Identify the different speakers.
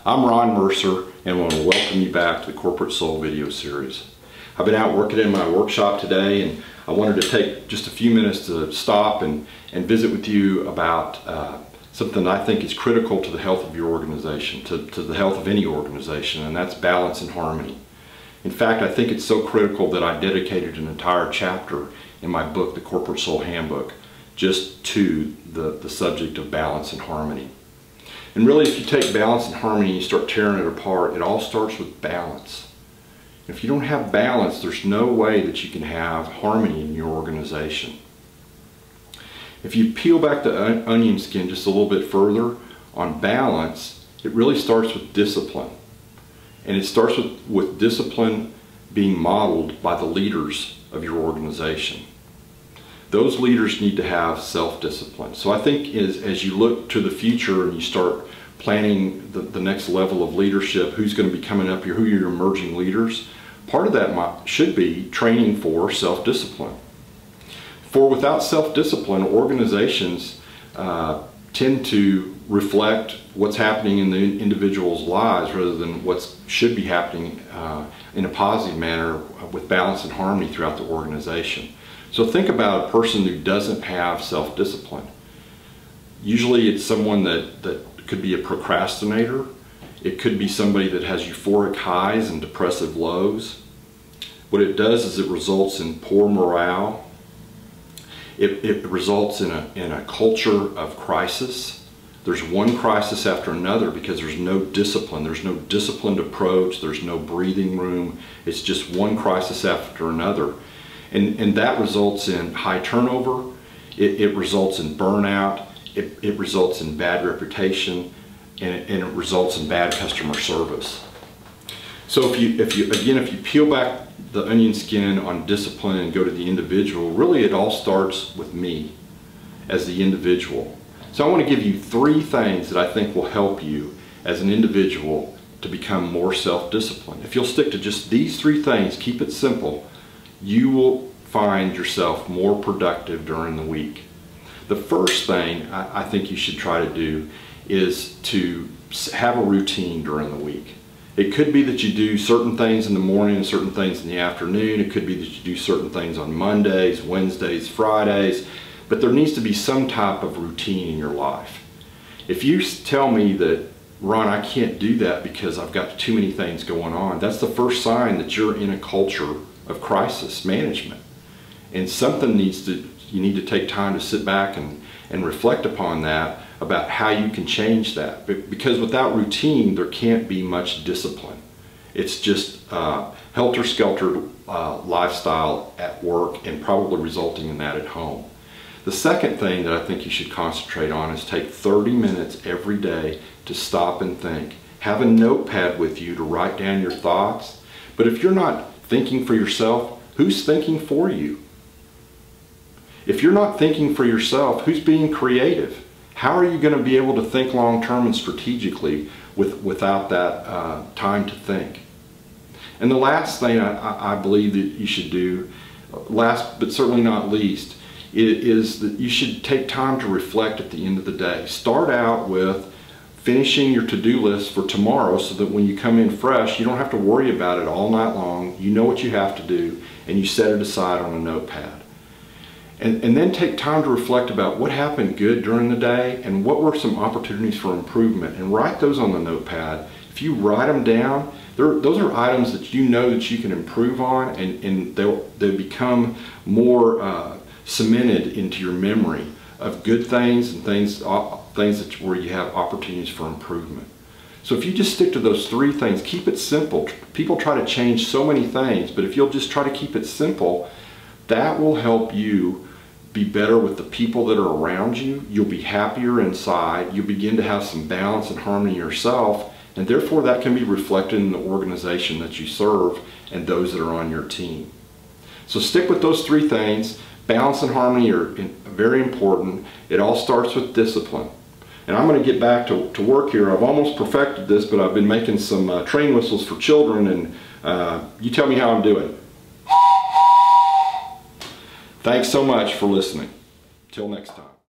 Speaker 1: I'm Ron Mercer and I want to welcome you back to the Corporate Soul video series. I've been out working in my workshop today and I wanted to take just a few minutes to stop and visit with you about something I think is critical to the health of your organization, to the health of any organization, and that's balance and harmony. In fact, I think it's so critical that I dedicated an entire chapter in my book, The Corporate Soul Handbook, just to the subject of balance and harmony. And really, if you take balance and harmony and you start tearing it apart, it all starts with balance. If you don't have balance, there's no way that you can have harmony in your organization. If you peel back the onion skin just a little bit further on balance, it really starts with discipline. And it starts with discipline being modeled by the leaders of your organization. Those leaders need to have self-discipline. So I think as you look to the future and you start planning the next level of leadership, who's going to be coming up here, who are your emerging leaders, part of that should be training for self-discipline. For without self-discipline, organizations tend to reflect what's happening in the individual's lives rather than what should be happening in a positive manner with balance and harmony throughout the organization. So think about a person who doesn't have self-discipline. Usually it's someone that could be a procrastinator. It could be somebody that has euphoric highs and depressive lows. What it does is it results in poor morale. It results in a culture of crisis. There's one crisis after another because there's no discipline. There's no disciplined approach. There's no breathing room. It's just one crisis after another. And that results in high turnover. It results in burnout. It results in bad reputation. And it results in bad customer service. So if you peel back the onion skin on discipline and go to the individual, really it all starts with me as the individual. So I want to give you 3 things that I think will help you as an individual to become more self-disciplined. If you'll stick to just these 3 things, keep it simple, you will find yourself more productive during the week. The first thing I think you should try to do is to have a routine during the week. It could be that you do certain things in the morning and certain things in the afternoon. It could be that you do certain things on Mondays, Wednesdays, Fridays, but there needs to be some type of routine in your life. If you tell me that, Ron, I can't do that because I've got too many things going on, that's the first sign that you're in a culture of crisis management. And you need to take time to sit back and reflect upon that, about how you can change that. Because without routine, there can't be much discipline. It's just helter-skelter lifestyle at work and probably resulting in that at home. The second thing that I think you should concentrate on is take 30 minutes every day to stop and think. Have a notepad with you to write down your thoughts. But if you're not thinking for yourself, who's thinking for you? If you're not thinking for yourself, who's being creative? How are you going to be able to think long-term and strategically without that time to think? And the last thing I believe that you should do, last but certainly not least, is that you should take time to reflect at the end of the day. Start out with finishing your to-do list for tomorrow so that when you come in fresh, you don't have to worry about it all night long. You know what you have to do, and you set it aside on a notepad. And then take time to reflect about what happened good during the day and what were some opportunities for improvement, and write those on the notepad. If you write them down, those are items that you know that you can improve on, and they'll become more cemented into your memory of good things and things where you have opportunities for improvement. So if you just stick to those 3 things, keep it simple. People try to change so many things, but if you'll just try to keep it simple, that will help you be better with the people that are around you. You'll be happier inside. You'll begin to have some balance and harmony yourself, and therefore that can be reflected in the organization that you serve and those that are on your team. So stick with those 3 things. Balance and harmony are very important. It all starts with discipline. And I'm going to get back to work here. I've almost perfected this, but I've been making some train whistles for children, and you tell me how I'm doing. Thanks so much for listening. Till next time.